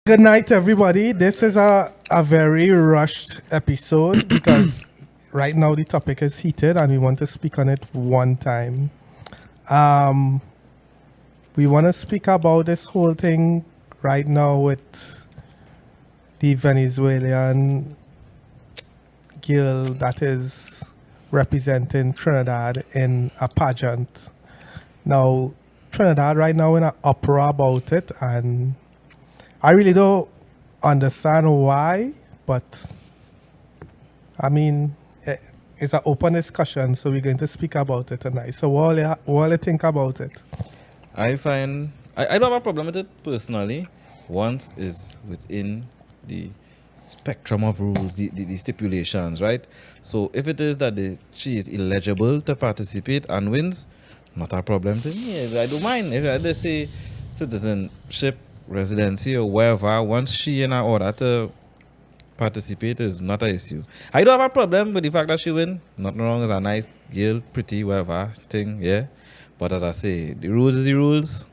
Good night, everybody. This is a very rushed episode because right now the topic is heated and we want to speak on it one time. Um, we want to speak about this whole thing right now with the Venezuelan girl that is representing Trinidad in a pageant. Now, Trinidad right now in an uproar about it, and I really don't understand why, but I mean, it's an open discussion, so we're going to speak about it tonight. So what you think about it? I find I don't have a problem with it personally. Once is within the spectrum of rules, the stipulations, right? So if it is that she is eligible to participate and wins, not a problem to me. I don't mind if they say citizenship, residency, or wherever. Once she in order to participate is not an issue. I don't have a problem with the fact that she win. Nothing wrong with a nice girl, pretty, whatever thing, yeah. But as I say, the rules is the rules,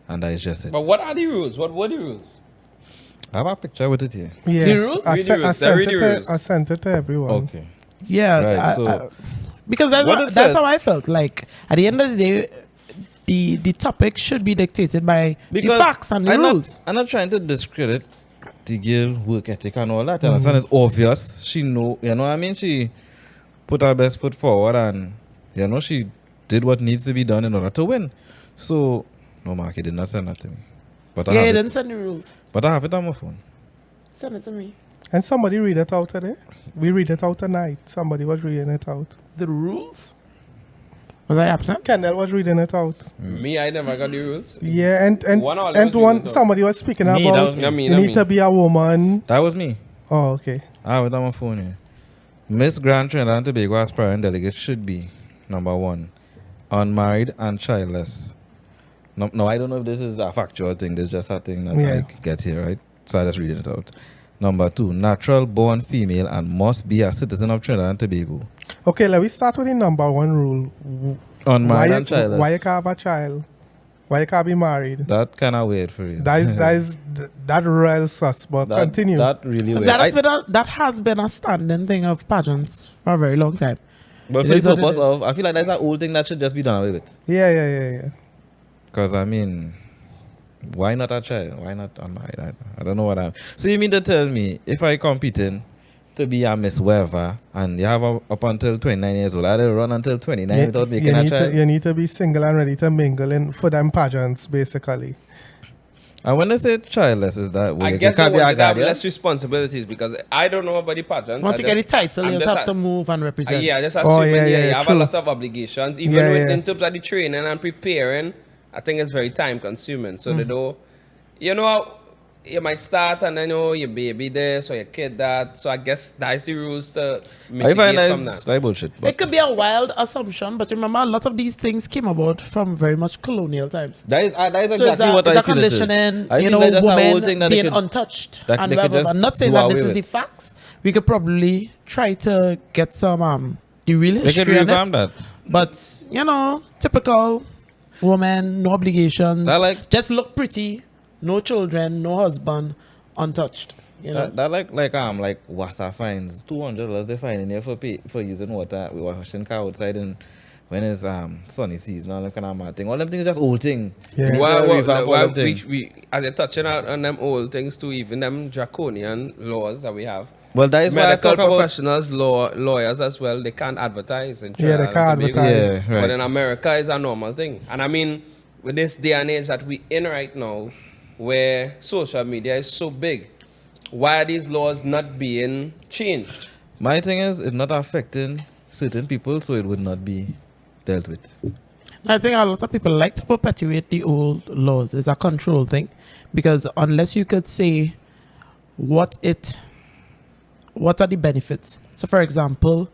and that is just it. But what are the rules? What were the rules? I have a picture with it here. Yeah, The rules? I, Read the sent, I, rules. sent Read it the to, rules. I sent it to everyone. Okay. Yeah, Right, so because what it that's says- how I felt. Like at the end of the day, the topic should be dictated by the facts and the rules. I'm not trying to discredit the girl work ethic and all that. You understand? It's obvious. She know, you know what I mean? She put her best foot forward and, you know, she did what needs to be done in order to win. So, no, Mark, he did not send that to me. But I Yeah, have you it. didn't send the rules. But I have it on my phone. Send it to me. And somebody read it out today. We read it out tonight. Somebody was reading it out. The rules? Was I absent? Kendall was reading it out. Me, I never got the rules. Yeah, and One all and was reading one it out. somebody was speaking Me, that about was me. Not me, you not need me. to be a woman. That was me. Oh, okay. I have it on my phone here. Miss Grand Trinidad and Tobago aspiring delegates should be, number one, unmarried and childless. No, I don't know if this is a factual thing. This is just a thing that Yeah. I get here, right? So I just read it out. Number two, natural born female and must be a citizen of Trinidad and Tobago. Okay, let me start with the number one rule. Unmarried Why and childless. why you can't have a child? Why you can't be married? That kind of weird for you. That real sus, but That- continue. That really weird. That has been a standing thing of pageants for a very long time. But it for is the what it purpose is. of, I feel like that's an old thing that should just be done away with. Yeah. Because, I mean, why not a child? Why not unmarried? I don't know what I'm... So you mean to tell me, if I competing to be a Miss wherever, and you have up until 29 years old, I had to run until 29 You, without making you a need child? to, you need to be single and ready to mingle in for them pageants, basically. And when they say childless, is that... I you guess they can't be a wanted to have guardian? less responsibilities because I don't know about the pageants. Once I you get the title, I'm you just just have a- to move and represent. Yeah, I just Oh, assuming yeah, you have true. a lot of obligations. Even Yeah, with, yeah. in terms of the training and preparing, I think it's very time consuming. So they don't, you might start and then your baby this or your kid that. So I guess that's the rules to I mitigate find from that's that. like bullshit. But It could be a wild assumption, but remember, a lot of these things came about from very much colonial times. that is exactly So what it's I a feel it is. conditioning, I feel like that's a whole thing women that they being could- untouched that and they could whatever. just I'm not saying do that away this is with. the facts. We could probably try to get some the real They could history on revamp it. that. But typical woman, no obligations, That like- just look pretty, no children, no husband, untouched. That like Wassa fines $200 they fine in here for using water. We were washing car outside and when it's sunny season, all them kind of mad thing. All them things just old thing. Yeah. We as you're touching on them old things too, even them draconian laws that we have. Well, that is why I Medical talk about. professionals, lawyers as well, they can't advertise in Yeah, they Trinidad can't and Tobago. advertise. Yeah, right. But in America, it's a normal thing. And I mean, with this day and age that we in right now, where social media is so big, why are these laws not being changed? My thing is, it's not affecting certain people, so it would not be dealt with. I think a lot of people like to perpetuate the old laws. It's a control thing. Because unless you could say what are the benefits? So for example,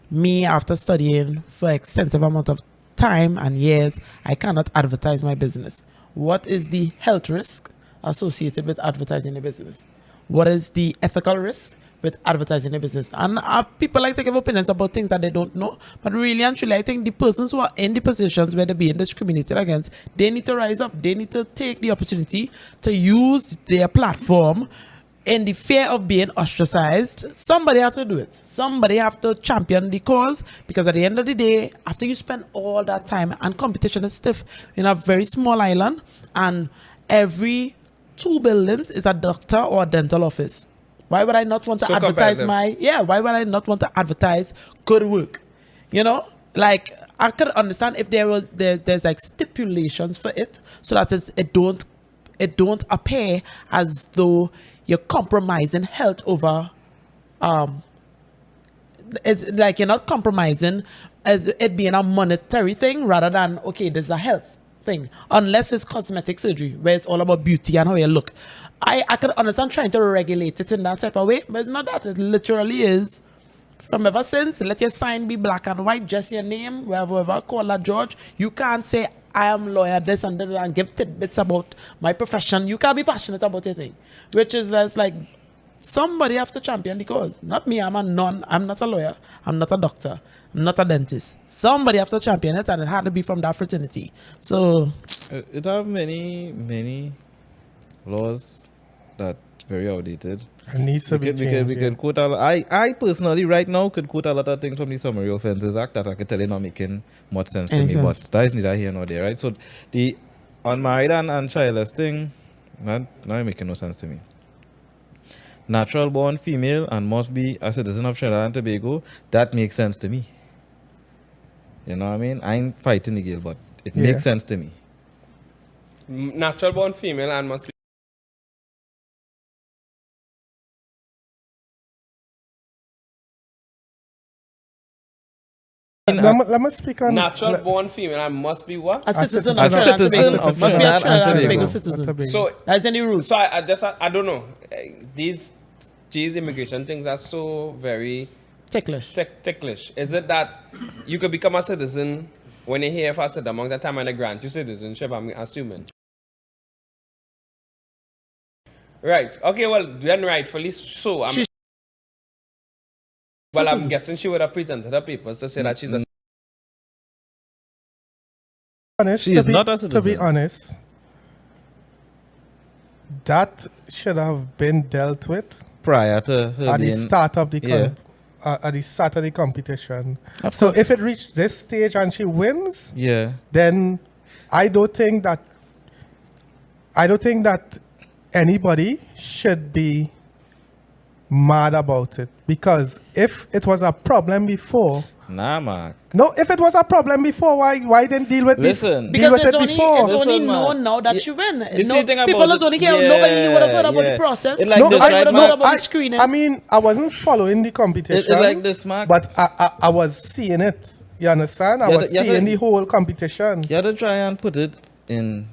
me after studying for extensive amount of time and years, I cannot advertise my business. What is the health risk associated with advertising the business? What is the ethical risk? with advertising their business. And people like to give opinions about things that they don't know. But really and truly, I think the persons who are in the positions where they're being discriminated against, they need to rise up. They need to take the opportunity to use their platform in the fear of being ostracized. Somebody has to do it. Somebody have to champion the cause, because at the end of the day, after you spend all that time, and competition is stiff in a very small island, and every 2 buildings is a doctor or a dental office. Why would I not want to So advertise competitive. why would I not want to advertise good work? You know, like, I could understand if there's like stipulations for it, so that it don't appear as though you're compromising health over it's like you're not compromising as it being a monetary thing, rather than, okay, there's a health thing, unless it's cosmetic surgery where it's all about beauty and how you look. I could understand trying to regulate it in that type of way, but it's not that. It literally is from ever since. Let your sign be black and white, just your name, wherever, call that George. You can't say I am lawyer this and that and give tidbits about my profession. You can't be passionate about your thing, which is less like, somebody have to champion the cause. Not me. I'm not a lawyer. I'm not a doctor. I'm not a dentist. Somebody have to champion it, and it had to be from that fraternity. So It have many laws that very outdated. It needs to be changed. We could quote I personally right now could quote a lot of things from the Summary Offences Act that I could tell you not making much sense to me, but that is neither here nor there, right? So the unmarried and childless thing, not making no sense to me. Natural born female and must be a citizen of Trinidad and Tobago, that makes sense to me. You know what I mean? I ain't fighting the girl, but it Yeah. makes sense to me. Natural born female and must be Let me speak on natural born female and must be what? a citizen citizen of Trinidad and citizen Tobago. of Must be a Trinidad and Trinidad and Tobago. Tobago citizen. Tobago. So That's any rules. So I don't know. These immigration things are so very Ticklish. ticklish. Is it that you could become a citizen when you're here for a certain amount of time and they grant you citizenship, I'm assuming? Right. Okay, well, then rightfully so. I'm guessing she would have presented her papers to say that she's a honest, She is not a to be citizen. honest, that should have been dealt with Prior to her at the being start of the yeah. at the start of the competition. Of So course. if it reached this stage and she wins, yeah. then I don't think that anybody should be mad about it, because if it was a problem before, Nah, Mark. if it was a problem before, why didn't deal with Listen. deal Because with it's it only, before? it's only Listen, man. known now that Yeah. you win. The No, same thing people about is only it- here. Nobody would have heard about yeah. the process. It like No, this, I- right, would have Mark? heard about the screening. I mean, I wasn't following the competition. It's like this, Mark. But I was seeing it. You understand? I Yeah, was yeah, seeing yeah. the whole competition. You have to try and put it in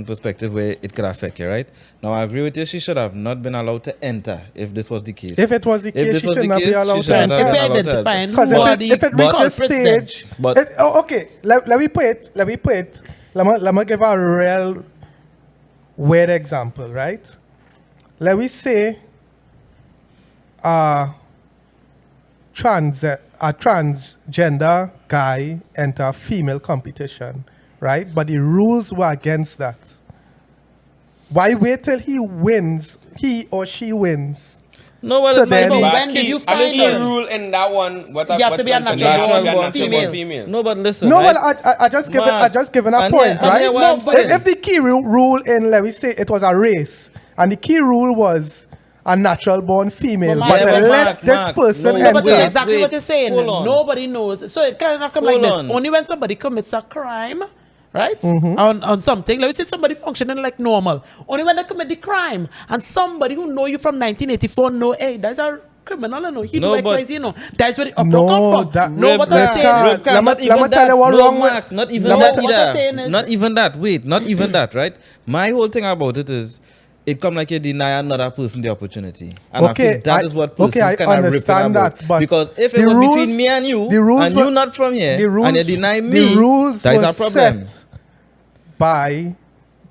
perspective where it could affect you, right? Now, I agree with you. She should have not been allowed to enter if this was the case. If it was the If case, this she was should the not be case, she allowed should to not If have enter. we been allowed to identifying enter. Because who are if it the reaches culprits then. stage, But- okay, let me put it. Let me give a real weird example, right? Let me say a transgender guy enter a female competition, right? But the rules were against that. Why wait till he or she wins? No, but So it might then- be. But when did you I find mean, it? the rule in that one. What You have to be a natural natural born female. No, but listen. No, right? well, I just given Mark, a and point, yeah, and right? yeah, what No, I'm but saying. If the key rule in, let me say, it was a race, and the key rule was a natural born female, But but Mark, let Mark, this Mark, person no, No, but enter. that's Wait, exactly wait, what you're saying. hold on. Nobody knows. So it cannot come like Hold this. on. Only when somebody commits a crime, right? Mm-hmm. On something. Let me say somebody functioning like normal. Only when they commit the crime. And somebody who know you from 1984 know, hey, that's a criminal, I know. He No, do but- X, Y, Z, you know. That's where the uproar No, come from. that- No, what I'm Ribqa- saying. Ribqa- let me tell you what no, wrong with- Mark, not even No, that what I'm saying either. is- Not even that. Wait, not even that, right? My whole thing about it is, it come like you deny another person the opportunity. And I Okay, think that is what persons I kind of ripping understand about. that, but because if the it was rules- between me and you, the rules and were- you not from here, the rules, and you deny me, the rules that is a was problem. set by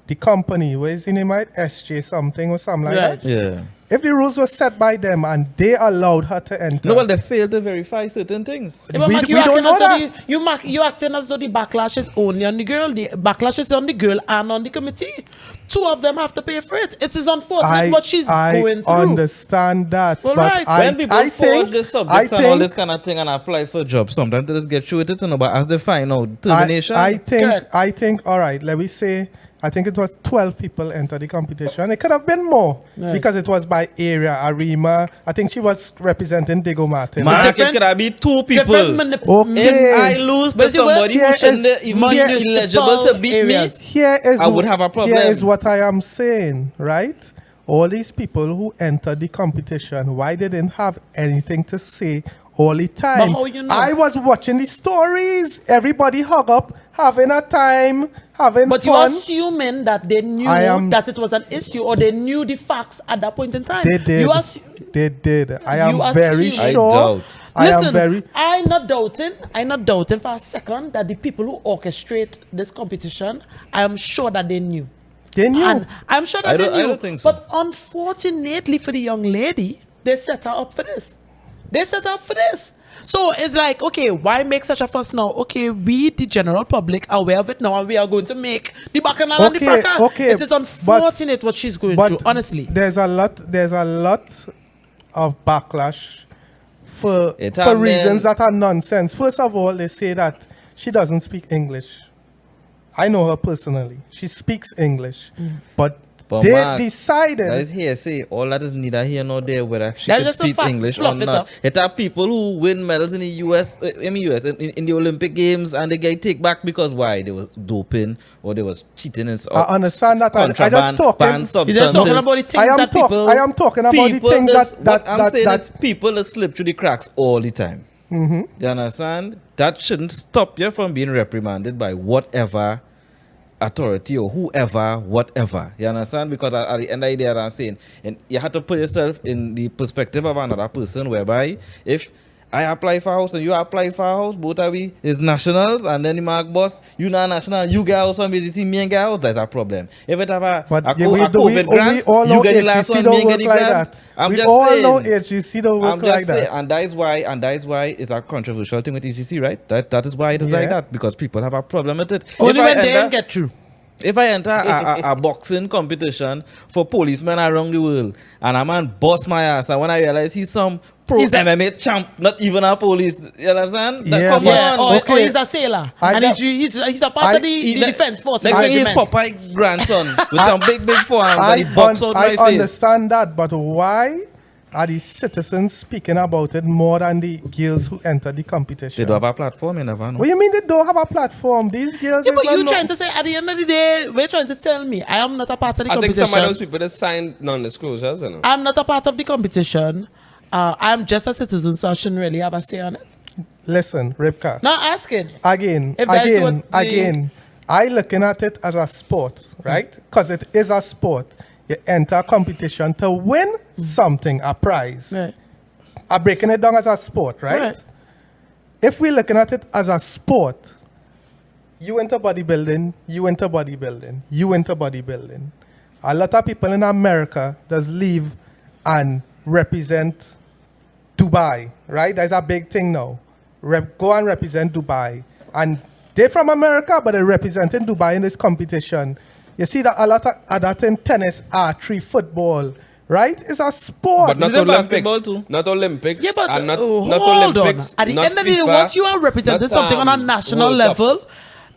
the company. What is the name? Right? SJ something or something like Right. that. Yeah. If the rules were set by them and they allowed her to enter, No, well, they failed to verify certain things. Yeah, but We- Mark, we don't know that. You acting as though the backlash is only on the girl. The backlash is on the girl and on the committee. Two of them have to pay for it. It is unfortunate what she's going through. I understand that, Well, but right. When people I forward think the subjects and all this kind of thing and apply for jobs, sometimes they just get through with it, but as they find out, termination. Correct. I think, all right, let me say, I think it was 12 people entered the competition. It could have been more Right. because it was by area. Arima, I think she was representing Diego Martin. Mark, it Different- could have been two people. Okay. If I lose But to see, what- somebody who here shouldn't is- even be here- eligible to beat areas. me, Here is I would have a problem. Here is what I am saying, right? All these people who entered the competition, why they didn't have anything to say all the time? how you know? I was watching the stories. Everybody hug up, having a time, having But you're fun. assuming that they knew I am- that it was an issue or they knew the facts at that point in time. They did. You assu- They did. I You am very assume. I sure. doubt. I Listen, am very. I'm not doubting for a second that the people who orchestrate this competition, I am sure that they knew. They knew. And I'm sure that I they don't- I knew. don't think so. But unfortunately for the young lady, they set her up for this. They set her up for this. So it's like, okay, why make such a fuss now? Okay, we, the general public, are aware of it now, and we are going to make the bacchanal and the Okay, fracas. okay, It is unfortunate what she's going through, honestly. There's a lot of backlash for It for happened. reasons that are nonsense. First of all, they say that she doesn't speak English. I know her personally. She speaks English. But But they Mark, decided. that is hearsay. All that is neither here nor there whether she That's can just a speak fact. English or Fluff it not. up. It are people who win medals in the US, in the Olympic Games, and they get take back because why? They was doping or they was cheating and I understand that. I just contraband, talking- banned You're just substances. talking about the things that people... I am talking about the People things that's- that what I'm saying that is people that slip through the cracks all the time. Mm-hmm. You understand? That shouldn't stop you from being reprimanded by whatever authority or whoever, whatever. You understand? Because at the end of the day, I'm saying, and you have to put yourself in the perspective of another person, whereby if I apply for a house and you apply for a house, both of we is nationals, and then the mark boss, you not national, you get house and we see me and get house, that's a problem. If it have a COVID grant, all know you get the last HGC one, don't me and get work the like grant. that. I'm We just all saying. know HGC don't work I'm like just saying, that. and that is why it's a controversial thing with EGC, right? That is why it is like Yeah. that, because people have a problem with it. Only If I when they enter- didn't get through. If I enter a boxing competition for policemen around the world and a man bust my ass, and when I realize he's some pro He's a- MMA champ, not even a police, you understand? Yeah, Come but- Yeah, on. or Okay. he's a sailor. I And got- he's a part of the defense force. Next thing he's regiment. Popeye grandson with some big forearms and he I box out my face. understand that, but why are the citizens speaking about it more than the girls who enter the competition? They don't have a platform, you never know. What do you mean they don't have a platform? These girls. Yeah, but is you not- trying to say at the end of the day, we're trying to tell me I am not a part of the I think competition. some of those people that signed non-disclosures, you know. I'm not a part of the competition. I'm just a citizen, so I shouldn't really have a say on it. Listen, Ribqa. Not asking. Again, If that's what the- again. I looking at it as a sport, right? Because it is a sport. You enter a competition to win something, a prize. Right. I'm breaking it down as a sport, right? Right. If we're looking at it as a sport, you enter bodybuilding, you enter bodybuilding, you enter bodybuilding. A lot of people in America does leave and represent Dubai, right? That's a big thing now. Go and represent Dubai. And they're from America, but they're representing Dubai in this competition. You see that a lot of other thing, tennis, archery, football, right? It's a sport. But not Is it Olympics. basketball too? Not Olympics. Yeah, but and not hold Olympics. on. At the not end of the day, FIFA, once you are representing not, something on a national World Cup. level,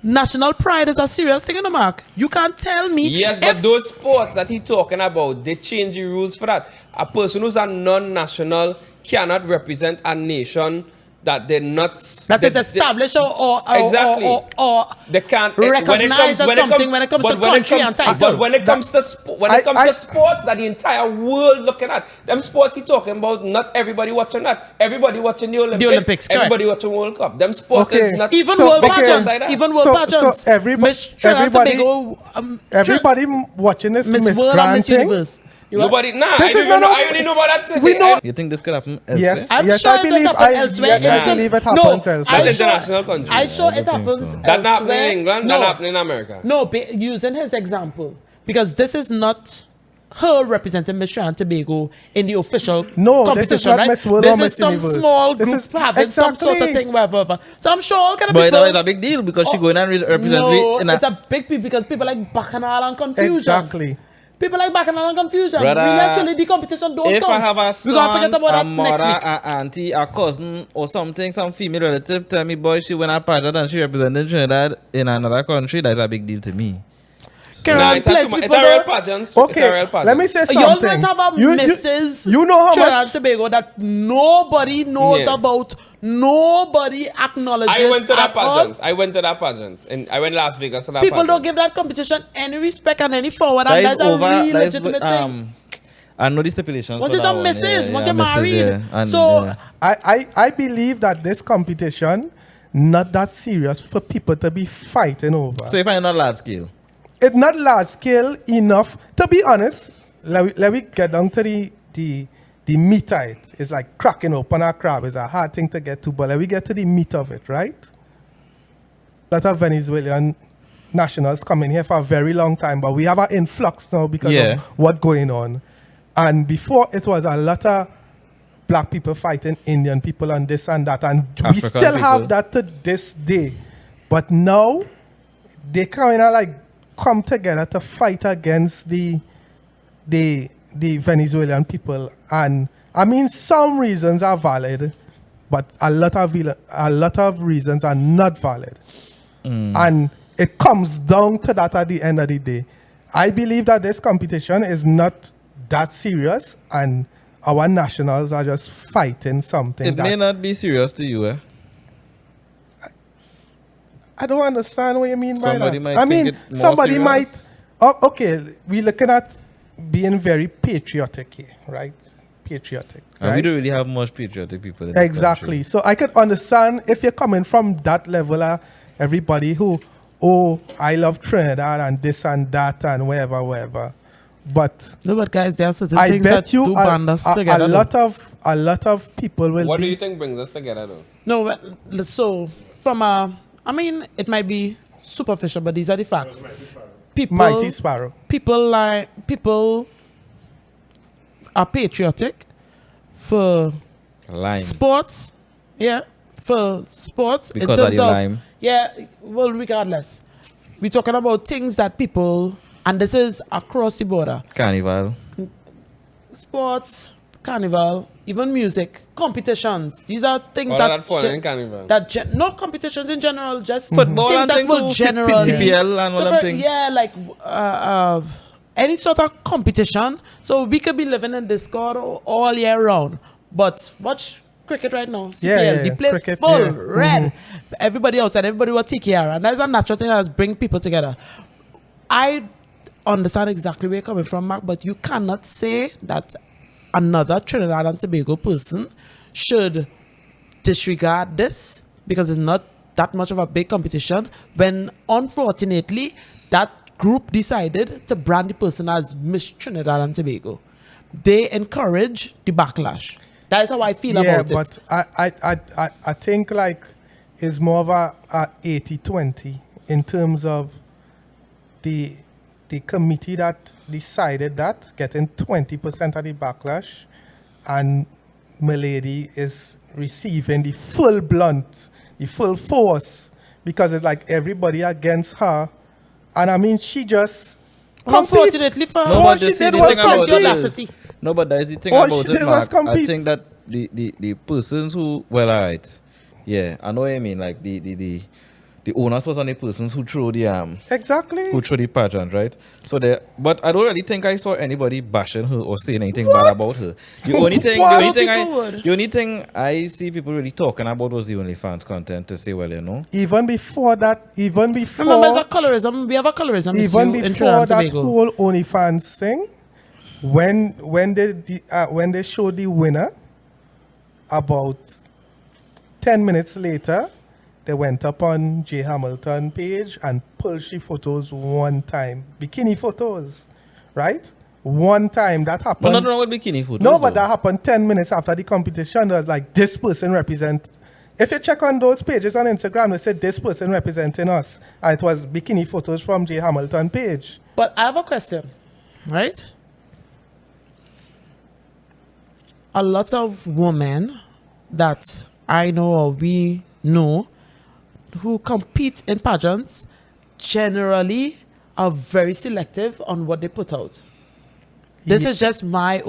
national pride is a serious thing in the mark. You can't tell me. Yes, but those sports that he's talking about, they change the rules for that. A person who's a non-national cannot represent a nation that they're not... that is established or Exactly. or They can't recognize as something when it comes to country and title. But when it comes to sports that the entire world looking at, them sports he talking about, not everybody watching that. Everybody watching the Olympics. correct. Everybody watching World Cup. Them sports Okay. is not even So, world okay. pageants, outside that. even world So- pageants. so Miss Trinidad and everybody- Tobago, Everybody watching this Miss Miss World and Grand Miss thing. Universe. Nobody, nah, This is I only know about that. We know- You think this could happen Yes, elsewhere? I'm yes, sure I it does believe. happen elsewhere. Yes, I It's- believe it no, happens elsewhere. Not I'm sure- international countries. I sure I it don't think happens so. That happened in elsewhere. England, No. that happened in America. No, using his example, because this is not her representing Miss Grand Tobago in the official No, competition, this is not right? Miss World This or is Miss some Universe. small This group is- having some sort of exactly. thing, whatever. So I'm sure all kind of But people. it's a big deal because she going and represent No, in a- it's a big deal because people like bacchanal and confusion. Exactly. People like bacchanal and confusion. Brother, Really, actually, the competition don't if count. I have a We're son, gonna forget about a that next mother, week. a auntie, a cousin, or something, some female relative tell me, boy, she went a pageant and she represented Trinidad in another country, that's a big deal to me. Carol, It's plenty a people real there. pageants. Okay, let me say Y'all something. might have a Mrs. You know how Trinidad and much... Tobago that nobody knows Yeah. about, nobody acknowledges I went to that at all. pageant. I went to that pageant. And I went Las Vegas to that People pageant. don't give that competition any respect and any forward, That and is that's a over, real that is, legitimate thing. I know the stipulations. Once for it's that a one, missus, yeah, once yeah, you're missus, married. yeah, and, So, yeah. I believe that this competition not that serious for people to be fighting over. So if I not large scale, It's not large scale enough. To be honest, let me get down to the meat of it. It's like cracking open a crab. It's a hard thing to get to, but let me get to the meat of it, right? A lot of Venezuelan nationals coming here for a very long time, but we have an influx now because Yeah. of what's going on. And before, it was a lot of black people fighting Indian people and this and that, and we African still have people. that to this day. But now, they kind of like come together to fight against the Venezuelan people. And I mean, some reasons are valid, but a lot of reasons are not valid. And it comes down to that at the end of the day. I believe that this competition is not that serious, and our nationals are just fighting something it that may not be serious to you, eh? I don't understand what you mean Somebody by might that. I think mean, it more somebody serious. might. Oh, okay, we're looking at being very patriotic here, right? Patriotic. And right? we don't really have much patriotic people in this Exactly. country. So I could understand if you're coming from that level of everybody who, oh, I love Trinidad and this and that and wherever. But no, but guys, there are certain I things bet that you do band us a together. lot of people will What be. do you think brings us together, though? No, well, so from I mean, it might be superficial, but these are the facts. People, Mighty Sparrow. people are patriotic for Lime. sports, yeah, for sports Because in of terms the of lime. yeah. Well, regardless, we're talking about things that people, and this is across the border. Carnival. Sports, carnival, even music, competitions. These are things All that of that fun in carnival. not competitions in general, just Football things and that things will too, generally CPL and all them thing. yeah, like any sort of competition. So we could be living in Discord all year round, but watch cricket right now. CPL, Yeah, the place cricket, full, yeah. red. Everybody outside, everybody will take care, and that's a natural thing that's bring people together. I understand exactly where you're coming from, Mark, but you cannot say that another Trinidad and Tobago person should disregard this because it's not that much of a big competition when unfortunately that group decided to brand the person as Miss Trinidad and Tobago. They encourage the backlash. That is how I feel about it. But I think like it's more of a 80-20 in terms of the committee that decided that getting 20% of the backlash, and Milady is receiving the full blunt, the full force, because it's like everybody against her. And I mean, she just Unfortunately for No, All but she they see did the was thing about compete. it audacity. is, no, but that is the thing All about she it, did was Mark. I compete. think that the persons who, well, alright, yeah, I know what I mean. Like the owners was on the persons who throw the exactly. who throw the pageant, right? So but I don't really think I saw anybody bashing her or saying anything bad about her. The only thing, What? the only thing I see people really talking about was the OnlyFans content to say, well, you know, Even before that, even before Remember, it's a colorism. We have a colorism issue even in before Trinidad that and Tobago. whole OnlyFans thing, when they showed the winner, about 10 minutes later, they went up on J Hamilton page and pulled she photos one time, bikini photos, right? One time that no, happened. nothing wrong with bikini photos. No, but though. that happened 10 minutes after the competition. It was like, this person represent. If you check on those pages on Instagram, they said this person representing us. And it was bikini photos from J Hamilton page. But I have a question, right? a lot of women that I know or we know who compete in pageants generally are very selective on what they put out. This is just my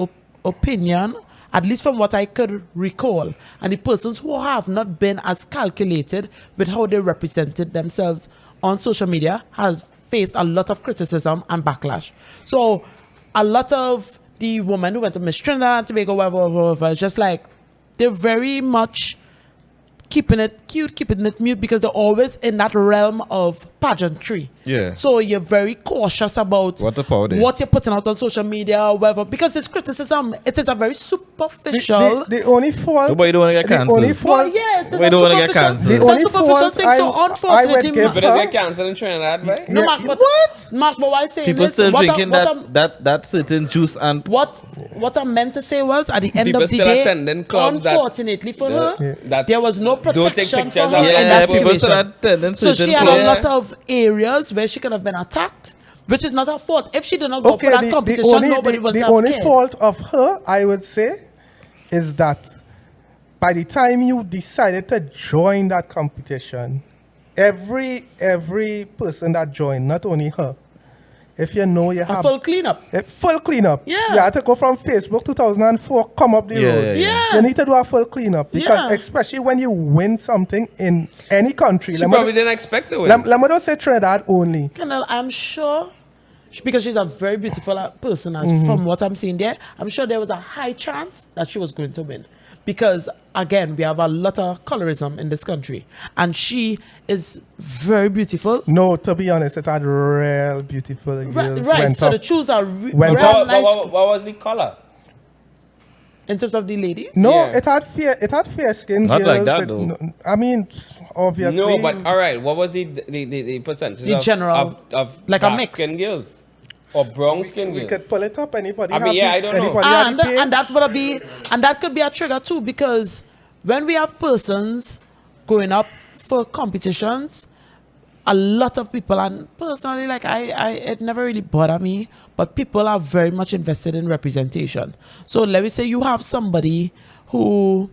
opinion, at least from what I could recall. And the persons who have not been as calculated with how they represented themselves on social media have faced a lot of criticism and backlash. So a lot of the women who went to Miss Trinidad and Tobago, whatever, just like, they're very much keeping it cute, keeping it mute, because they're always in that realm of pageantry. Yeah. So you're very cautious about what you're putting out on social media or whatever, because this criticism, it is a very superficial. The only fault. But you don't want to get cancelled. The only fault. Yes, But you don't want to get cancelled. It's a superficial thing. So unfortunately, But it get cancelled in Trinidad, right? no, Mark, but Mark, but why I'm saying People this? still what drinking I'm- that certain juice and what I meant to say was, at the end People of the still day, attending clubs that- unfortunately for her, that there was no don't take protection for pictures her of- in yeah, that people still situation. attending So certain she had clubs. a lot of areas where she could have been attacked, which is not her fault. If she did not go Okay, for that competition, nobody would the have only cared. fault of her, I would say, is that by the time you decided to join that competition, every person that joined, not only her, if you know you A have full cleanup. a full cleanup. Yeah. You have to go from Facebook 2004, come up the Yeah, road. yeah, yeah. You need to do a full cleanup because Yeah. especially when you win something in any country. She Let me- probably didn't expect to win. let me just say Trinidad only. Kendal, I'm sure, because she's a very beautiful person, as from what I'm seeing there, I'm sure there was a high chance that she was going to win. Because, again, we have a lot of colorism in this country. And she is very beautiful. No, to be honest, it had real beautiful girls Right, went so up. the shoes are Went real up. nice What was the color? in terms of the ladies. No, Yeah. it had fair skin Not girls. like that, It- though. no, I mean, obviously. No, but all right. What was the percentage The general, of like a dark mix. skin girls or brown skin we girls? could pull it up. Anybody? I mean, have yeah, the- I don't know. anybody have And, the page? and that would be, and that could be a trigger too, because when we have persons going up for competitions, a lot of people, and personally, like it never really bothered me, but people are very much invested in representation. So let me say you have somebody who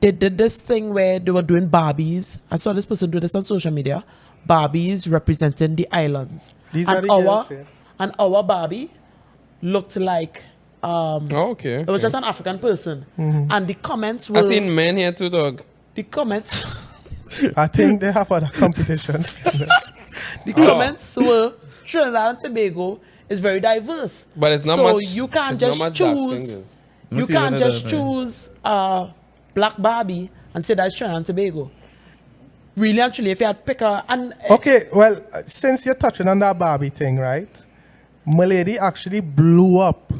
they did this thing where they were doing Barbies. I saw this person do this on social media. Barbies representing the islands. These and are the girls, yeah. and our Barbie looked like Oh, okay. it was just an African person. Mm-hmm. And the comments were I seen men here too, dog. the comments I think they have other competitions. the comments were Trinidad and Tobago is very diverse. But it's not so much. you can't it's not just much dark skin choose girls. Let me you see can't whether just that- choose Black Barbie and say that's Trinidad and Tobago. Really actually, if you had pick a and Okay, well, since you're touching on that Barbie thing, right? Milady actually blew up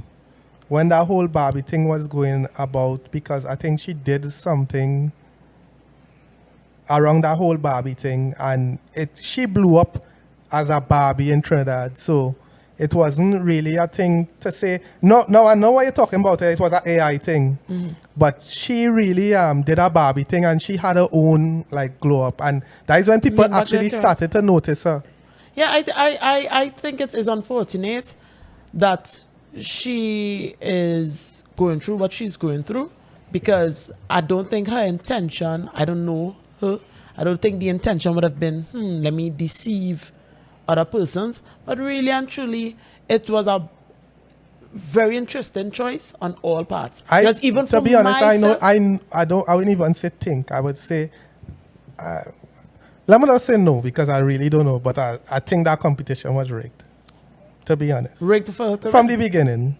when that whole Barbie thing was going about because I think she did something around that whole Barbie thing and she blew up as a Barbie in Trinidad. So it wasn't really a thing to say. No, I know what you're talking about. It was an AI thing. But she really did a Barbie thing and she had her own like glow up. And that is when people Lean back actually later. started to notice her. yeah, I think it is unfortunate that she is going through what she's going through, because I don't think her intention, I don't know her, I don't think the intention would have been, let me deceive other persons, but really and truly, it was a very interesting choice on all parts. Because even to for be honest, myself, I wouldn't even say think. I would say, let me not say no because I really don't know. But I think that competition was rigged. To be honest, rigged for her to from win. the beginning,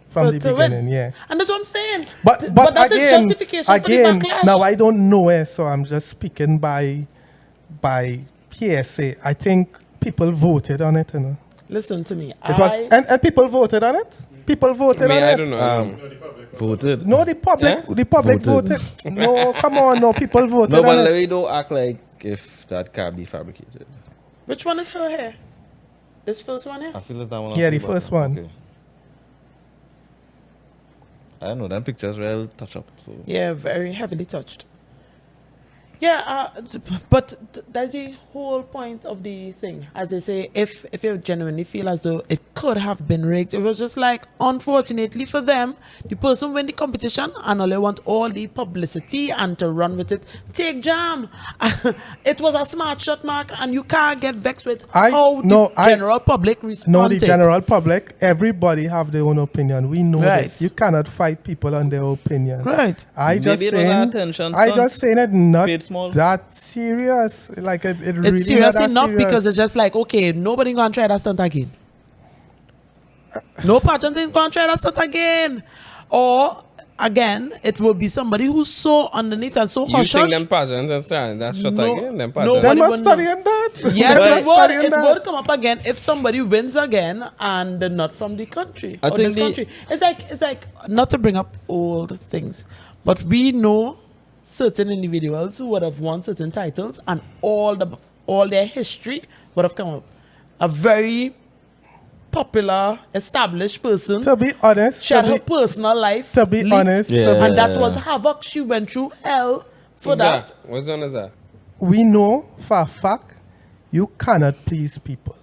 yeah. And that's what I'm saying. But that is again, justification for the backlash. now I don't know it, so I'm just speaking by PSA. I think people voted on it. You know, Listen to me. it was and people voted on it. People voted I mean, on I it. don't know. voted. No, the public, Yeah? the public Voted. voted. No, come on, no, people voted No, but on let it. me don't act like if that can be fabricated. Which one is her hair? This first one here? I feel it's that one. Yeah, on the bottom. first one. Okay. I don't know. Them pictures real touch up. So Yeah, very heavily touched. Yeah, but that's the whole point of the thing. As they say, if you genuinely feel as though it could have been rigged, it was just like, unfortunately for them, the person win the competition and all they want all the publicity and to run with it. Take jam. It was a smart shot, Mark, and you can't get vexed with how the general public responded. No, the general public, everybody have their own opinion. We know this. You cannot fight people on their opinion. Right. I just saying it not small. that serious. Like it really it's serious not that enough serious. because it's just like, okay, nobody gonna try that stunt again. No pageant ain't gonna try that stunt again. Or again, it will be somebody who's so underneath and so hush. You think them pageants and saying that's shot again? Them pageants. They must studying that. Yes, it would come up again if somebody wins again and they're not from the country. I think country. It's like not to bring up old things, but we know certain individuals who would have won certain titles and all their history would have come up. A very popular, established person. To be honest, she had her personal life. To be honest, and that was havoc. She went through hell for that. What's on is that? We know for a fact you cannot please people.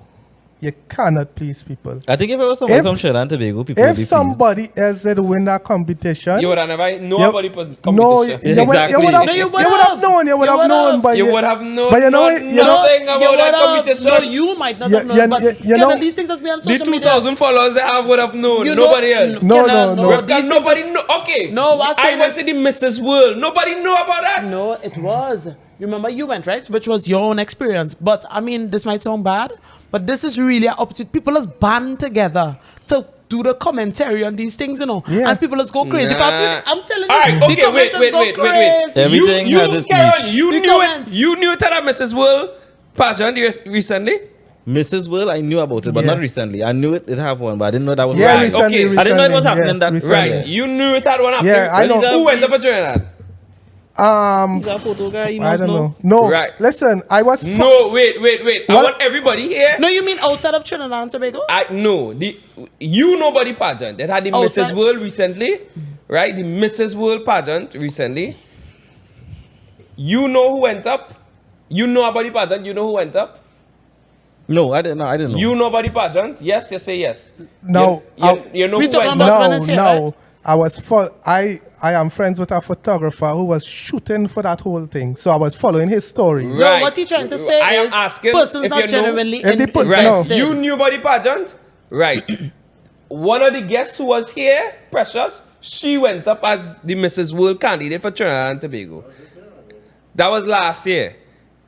You cannot please people. I think if it was somebody from Trinidad and Tobago, people would be If somebody else had win that competition, you would have never nobody put competition. No, you would have known, but you would have known. But you know, nothing about that competition. No, you might not have known. But you know, these things has been on social media. The 2,000 followers they have would have known. Nobody else. No. Nobody know. Okay. No, I went to the Mrs. World. Nobody know about that. No, it was. Remember, you went, right? Which was your own experience. But I mean, this might sound bad, but this is really an opportunity. People has band together to do the commentary on these things, you know. Yeah. And people just go crazy. I'm telling you. All right, okay, wait. Everything has its niche. You knew it. You knew it at a Mrs. World pageant recently? Mrs. World, I knew about it, but not recently. I knew it have one, but I didn't know that was right. Recently, I didn't know it was happening that right. You knew it had one happening. Yeah, I know. Who went up for Trinidad? He's a photo guy. I don't know. No, right. Listen, I was. No, wait. I want everybody here. No, you mean outside of Trinidad and Tobago? Nobody pageant that had the outside? Mrs. World recently, right? The Mrs. World pageant recently. You know who went up? You know about the pageant? You know who went up? No, I didn't know. You know about the pageant? Yes, you say yes. No, you know who went up? No. I am friends with a photographer who was shooting for that whole thing. So I was following his story. Right. No, what he's trying to say is persons not genuinely invested. You knew about the pageant? Right. One of the guests who was here, Precious, she went up as the Mrs. World candidate for Trinidad and Tobago. That was last year.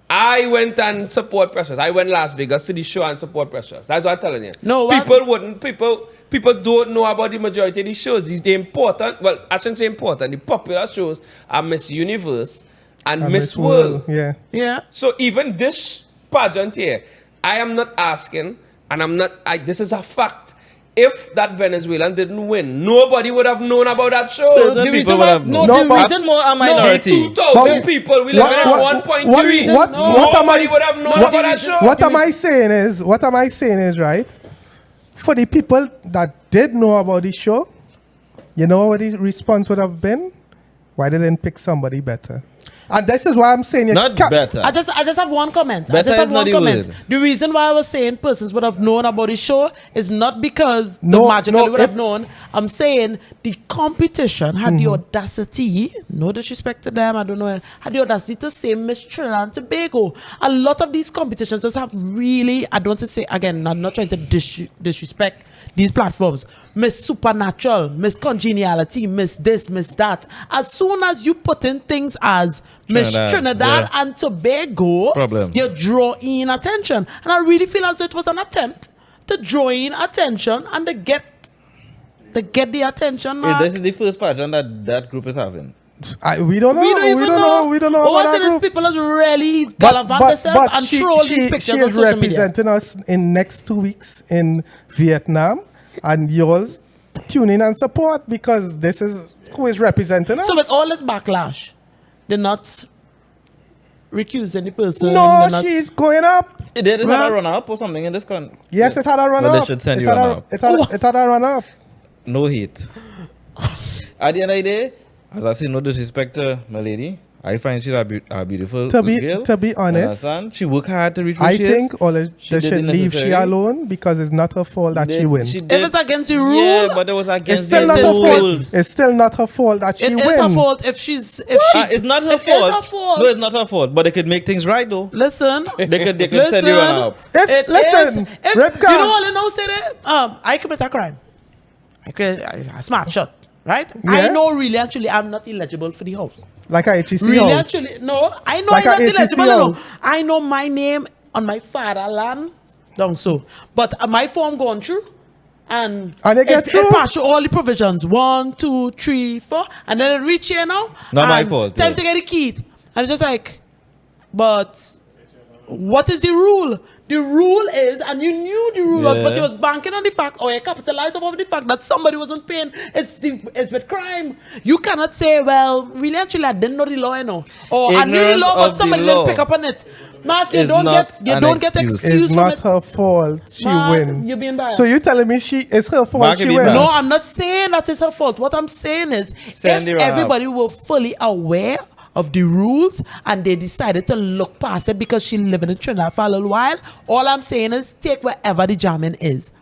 I went and support Precious. I went Las Vegas to the show and support Precious. That's what I'm telling you. No, people don't know about the majority of the shows. The important, well, I shouldn't say important, the popular shows are Miss Universe and Miss World. Yeah. So even this pageant here, I am not asking, and this is a fact. If that Venezuelan didn't win, nobody would have known about that show. So the reason would have known. That's more a minority. 2,000 people, we live in 1.3. Nobody would have known about that show. What am I saying is, right? For the people that did know about the show, you know what the response would have been? Why didn't pick somebody better? And this is why I'm saying better. I just have one comment. Better is not the word. The reason why I was saying persons would have known about the show is not because magically would have known. I'm saying the competition had the audacity, no disrespect to them, I don't know, had the audacity to say Miss Trinidad and Tobago. A lot of these competitions just have really, I don't want to say, again, I'm not trying to disrespect these platforms. Miss Supernatural, Miss Congeniality, Miss this, Miss that. As soon as you put in things as Miss Trinidad and Tobago, you draw in attention. And I really feel as though it was an attempt to draw in attention and to get the attention. This is the first pageant that group is having. We don't know. We don't know. What I said is people are really gallivant themselves and troll these pictures on social media. She is representing us in next 2 weeks in Vietnam, and yours tune in and support because this is who is representing us. So with all this backlash, they're not recusing the person. No, she's going up. It had a run-up or something in this country. Yes, it had a run-up. Well, they should send you run-up. It had a run-up. No hate. At the end of the day, as I say, no disrespect to my lady, I find she's a beautiful To be girl. to be honest, Understand? She worked hard to reach where I she is. think all they should didn't leave she necessarily. alone because it's not her fault that she wins. She If did. it's against the rule, Yeah, but it was It's against still the not her fault. rules. It's still not her fault that she it wins. is her fault if she's It's not her it is fault. her fault. No, it's not her fault. But they could make things right though. Listen, They could send you on up. If, listen, if, Ribqa. you know all I know say that I commit a crime. I smart shot, right? I Yeah. know really actually I'm not eligible for the house. Like a HEC Really house. actually no, I know Like I'm a not HEC eligible. No. house. I know my name on my fatherland down so, but my form gone through. And they get it through? pass through all the provisions 1, 2, 3, 4, and then it reach here now. Not my and fault, Time yes. to get the key, and it's just like, but what is the rule? The rule is, and you knew the rule was, but Yeah. you was banking on the fact, or you capitalized off of the fact that somebody wasn't paying. It's with crime. You cannot say, well, really, actually, I didn't know the law, you know, or I knew the Ignorance law, but of somebody the didn't law pick up on it. Mark, you is don't not get, you an don't get excuse. excuse It's from not it. her fault she Mark, win. you're being biased. So you telling me it's her fault Mark, she you be win? biased. No, I'm not saying that it's her fault. What I'm saying is, Send if it around. everybody were fully aware of the rules and they decided to look past it because she living in Trinidad for a little while, all I'm saying is take wherever the jamming is.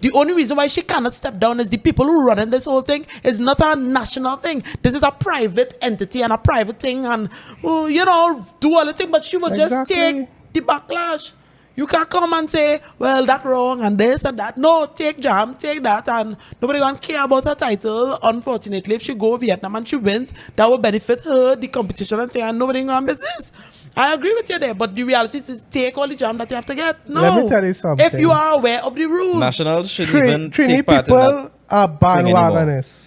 The only reason why she cannot step down is the people who running this whole thing is not a national thing. This is a private entity and a private thing, and you know, do all the thing. But she will just Exactly. take the backlash. You can't come and say, well, that wrong and this and that. No, take jam, take that, and nobody gonna care about her title. Unfortunately, if she go Vietnam and she wins, that will benefit her, the competition and thing, and nobody gonna business. I agree with you there, but the reality is take all the jam that you have to get. No. Let me tell you something. If you are aware of the rules. Nationals should Trini even take part in people that. are thing anymore. bandwagonists.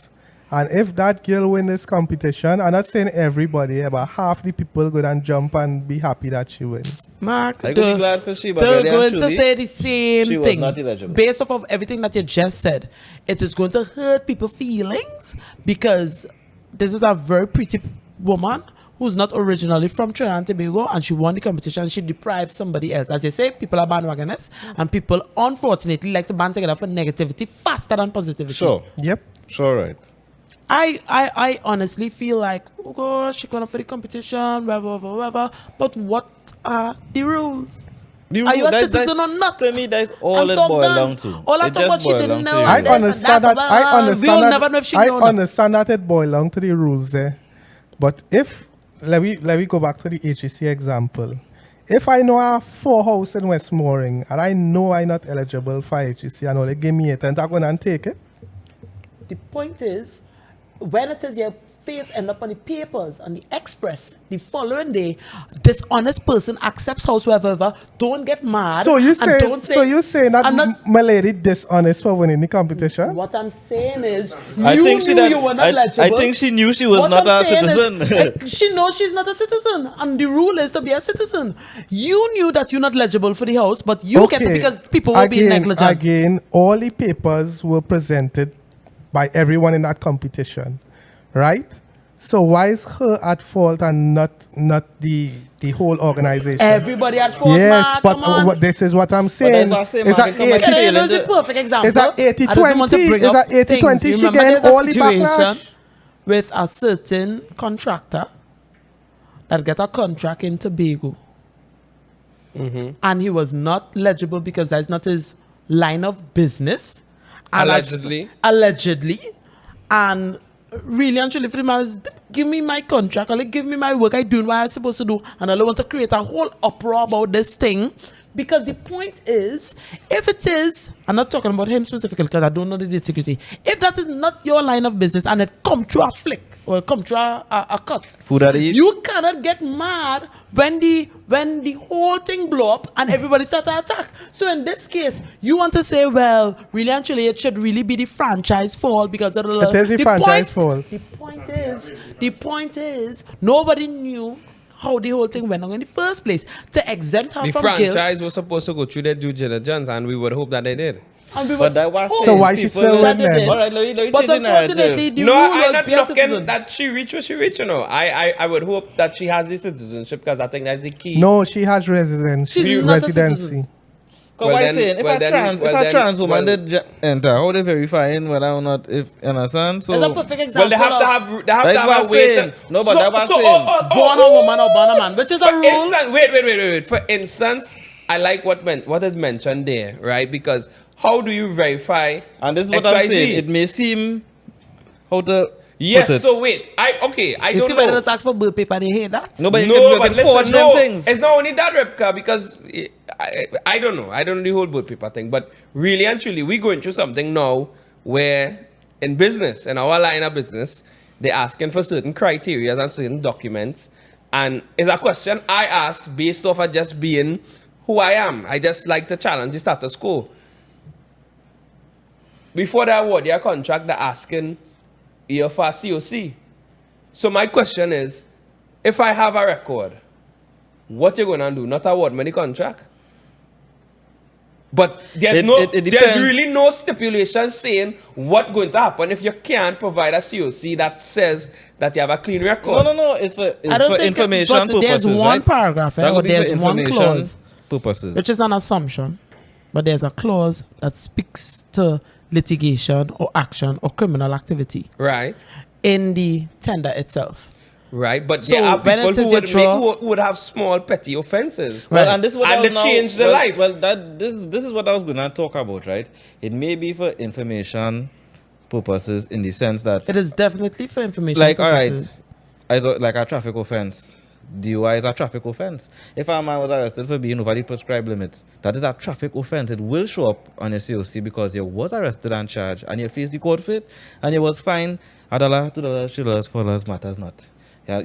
And if that girl win this competition, I'm not saying everybody, but half the people go and jump and be happy that she wins. Mark, I could be glad for she, but they're really and going to truly, say the same she was thing. not eligible. Based off of everything that you just said, it is going to hurt people's feelings because this is a very pretty woman who's not originally from Trinidad and Tobago, and she won the competition. She deprived somebody else. As you say, people are bandwagoners, and people unfortunately like to band together for negativity faster than positivity. Sure. Yep. Sure, right. I honestly feel like, oh gosh, she going for the competition, whatever. But what are the rules? Are you a citizen or not? To me, that's all I'm it talking boils down. down to. All I It talk about just she boils didn't down to know. you. I this and understand that, that. I we'll understand never know if that. she I know that. understand that it boils down to the rules there. But if let me go back to the HEC example. If I know I have 4 houses in Westmoreland and I know I'm not eligible for HEC and only give me 8, and I'm going to take it. The point is, when it is your face end up on the papers, on the Express, the following day, this honest person accepts house wherever, don't get mad. So you and say, don't say, so you say that I'm not- my lady dishonest for winning the competition? What I'm saying is, I you think she knew done- you were not I eligible. think she knew she was What not I'm a saying is, citizen. she knows she's not a citizen, and the rule is to be a citizen. You knew that you're not eligible for the house, but you get it because people will be negligent. Again, all the papers were presented by everyone in that competition, right? So why is her at fault and not the whole organization? Everybody at fault. Yes, Mark, but come on. this is what I'm saying. that's what I say, It's Mark, a it come back to 80 Okay, feel it's a it. perfect example. It's a I just want to 80-20. bring It's up a 80-20. things. She Remember, getting there's a all the situation backlash. with a certain contractor that get a contract in Tobago. And he was not legible because that's not his line of business. And Allegedly. Allegedly. And really and truly for the man is, give me my contract, or like, give me my work, I doing what I'm supposed to do, and I don't want to create a whole uproar about this thing. Because the point is, if it is, I'm not talking about him specifically because I don't know the data security. If that is not your line of business and it come through a flick or it come through a cut, Food at eat. you cannot get mad when the whole thing blow up and everybody start to attack. So in this case, you want to say, well, really and truly, it should really be the franchise fault because It is the franchise fault. The point is, nobody knew how the whole thing went on in the first place. To exempt her The from franchise guilt. was supposed to go through their due diligence, and we would hope that they did. And we But were that was hoping- So why she people still know- went then? All right, let me But change the narrative. unfortunately, the No, rule I'm was not be a looking citizen. that she reached what she reached, you know. I would hope that she has the citizenship because I think that's the key. No, she has residency. She's not a residency. citizen. Because Well why then- saying if well a then- trans well if a then- trans woman well- did enter, how they verifying whether or not if you understand? So It's a perfect Well, example. they have to of have That's what I'm a way saying. to. No, but that's what I'm saying. born a woman or born a man, which is a For rule. instance, wait. For instance, I like what is mentioned there, right? Because how do you verify? And this is what I'm XYZ? saying. It may seem how to Yes. put it. So wait, I You don't see when know. it's asked for birth paper, they hate that. No, but you No, but can listen, forge them no, things. it's not only that, Ribqa, because I don't know. I don't know the whole boat paper thing, but really and truly, we're going through something now where in business, in our line of business, they're asking for certain criteria and certain documents. And it's a question I ask based off of just being who I am. I just like to challenge the status quo. Before they award your contract, they're asking you for a COC. So my question is, if I have a record, what you gonna do? Not award me the contract? But there's It there's depends. really no stipulation saying what going to happen if you can't provide a COC that says that you have a clean record. No. It's I for don't think information but purposes, there's one right? paragraph, That or would be for there's one information clause, purposes. which is an assumption, but there's a clause that speaks to litigation or action or criminal activity Right, in the tender itself. right. But So there are when people it is who would, your draw- who would have small petty offenses. Well, Right. and this is what And I was they now, change their well, life. Well, this is what I was going to talk about, right? It may be for information purposes in the sense that, It is definitely for information like, all right, purposes. I thought like a traffic offense. DUI is a traffic offense. If a man was arrested for being over the prescribed limit, that is a traffic offense. It will show up on your COC because you was arrested and charged and you faced the court fit and you was fined $1, $2, $3, $4 matters not.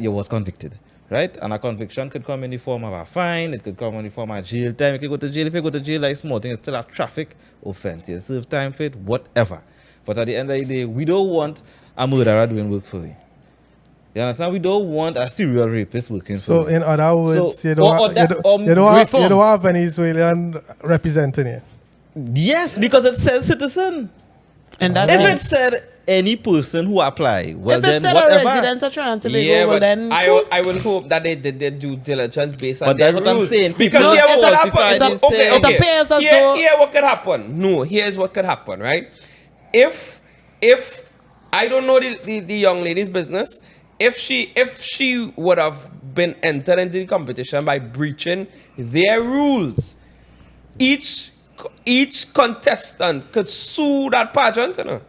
You was convicted, right? And a conviction could come in the form of a fine. It could come in the form of jail time. You could go to jail. If you go to jail, like small thing, it's still a traffic offense. You serve time for it, whatever. But at the end of the day, we don't want a murderer doing work for you. You understand? We don't want a serial rapist working So for you. in other words, So- you don't or have, that- you don't, or you don't have, reform. you don't have Venezuelan representing you. Yes, because it says citizen. And that If it means- said any person who apply, well if then it's a whatever. resident of Trinidad and Tobago, Yeah, well but then I will hope that they did their due diligence based on But their that's what I'm rules. saying. Because People here what could falsify happen. these Okay, things. okay. It appears as Here, though- here what could happen. No, here's what could happen, right? If I don't know the young lady's business, if she would have been entered into the competition by breaching their rules, each contestant could sue that pageant, you know.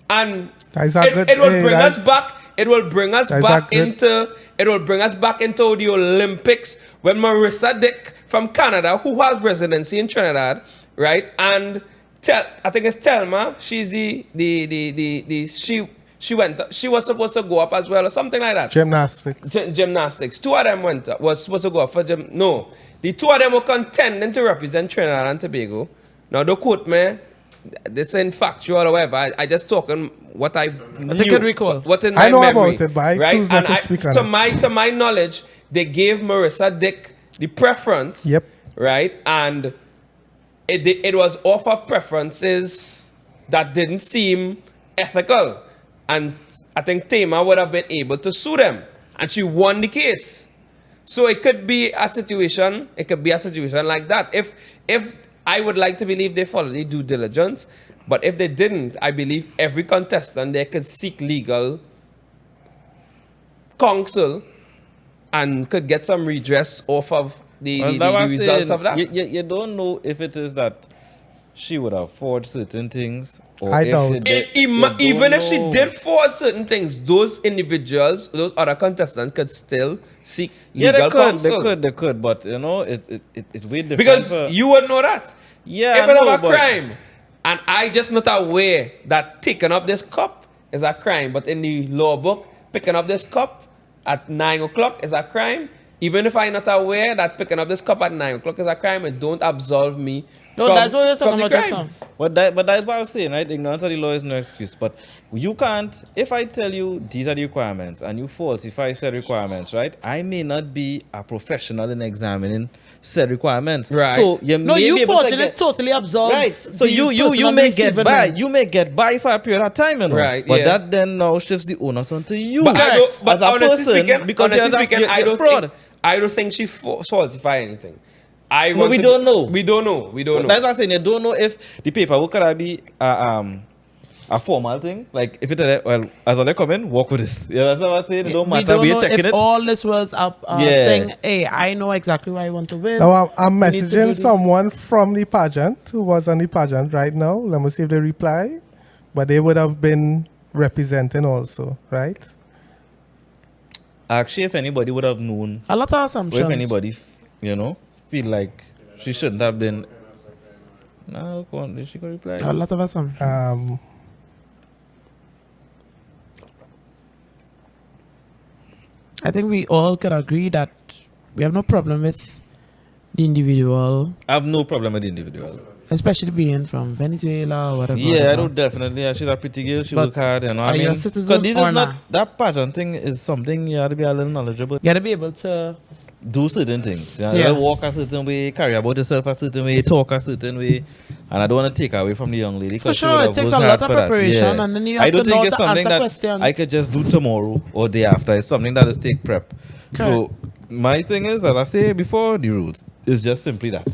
And That's a good- it will hey, bring us that's- back. It will bring us that's a back good- into. It will bring us back into the Olympics when Marissa Dick from Canada, who has residency in Trinidad, right? And I think it's Telma. She's she was supposed to go up as well or something like that. Gymnastics. Gymnastics. Two of them was supposed to go up for gym. No, the two of them were contending to represent Trinidad and Tobago. Now don't quote me. This ain't factual or whatever. I just talking what I think I'd recall. What in I my know memory, about it, but I right? choose not And to speak on it. to my knowledge, they gave Marissa Dick the preference. Yep. Right, and it was off of preferences that didn't seem ethical, and I think Tama would have been able to sue them, and she won the case. So it could be a situation. It could be a situation like that. If I would like to believe they followed the due diligence, but if they didn't, I believe every contestant there could seek legal counsel and could get some redress off of the results of that. You don't know if it is that she would have forged certain things, or I if doubt. Even if she did forward certain things, those individuals, those other contestants could still seek Yeah, legal they could, counsel. they could, but you know, it's way different. Because for- you would know that. yeah, If I it know, was a but- crime, and I just not aware that taking up this cup is a crime, but in the law book, picking up this cup at 9 o'clock is a crime. Even if I'm not aware that picking up this cup at 9 o'clock is a crime, it don't absolve me. No, from, that's what you're from talking the about just crime. now. But that's what I was saying, right? Ignorance of the law is no excuse. But you can't, if I tell you these are the requirements and you falsify said requirements, right? I may not be a professional in examining said requirements. Right. So you No, may be you able to fortunately get, totally absolves. right. So the you person may receiving get by. them. You may get by for a period of time, you know. Right, But yeah. that then now shifts the onus onto you. But I don't, but as a honestly person, speaking, because you're I fraud. don't think she falsified anything. No, we don't know. We don't know. We don't know. That's what I'm saying. You don't know if the paperwork could be a formal thing. Like if it well, as I come in, walk with this. You know what I'm saying? It don't We matter. don't We're know checking if it. all this was up Yeah. saying, hey, I know exactly why I want to win. Now I'm We need to do messaging this. someone from the pageant who was on the pageant right now. Let me see if they reply. But they would have been representing also, right? Actually, if anybody would have known, A lot of or assumptions. if anybody, feel like she shouldn't have been. No, go on. Did she go reply? A lot of assumptions. I think we all can agree that we have no problem with the individual, I have no problem with the individual. especially being from Venezuela or whatever. Yeah, I whatever. don't definitely. She's a pretty girl. She But work hard, you know. are I you a mean, citizen this or is not? not that pageant thing is something you have to be a little knowledgeable. You gotta be able to. Do certain things. You know, Yeah. walk a certain way, carry about yourself a certain way, talk a certain way, and I don't want to take away from the young lady. For 'cause she sure, would it have takes worked a lot hard of for that. preparation, Yeah. and then you I have don't to think know it's to something answer that questions. I could just do tomorrow or day after. It's something that is take prep. So my thing is, as I say before, the rules is just simply that.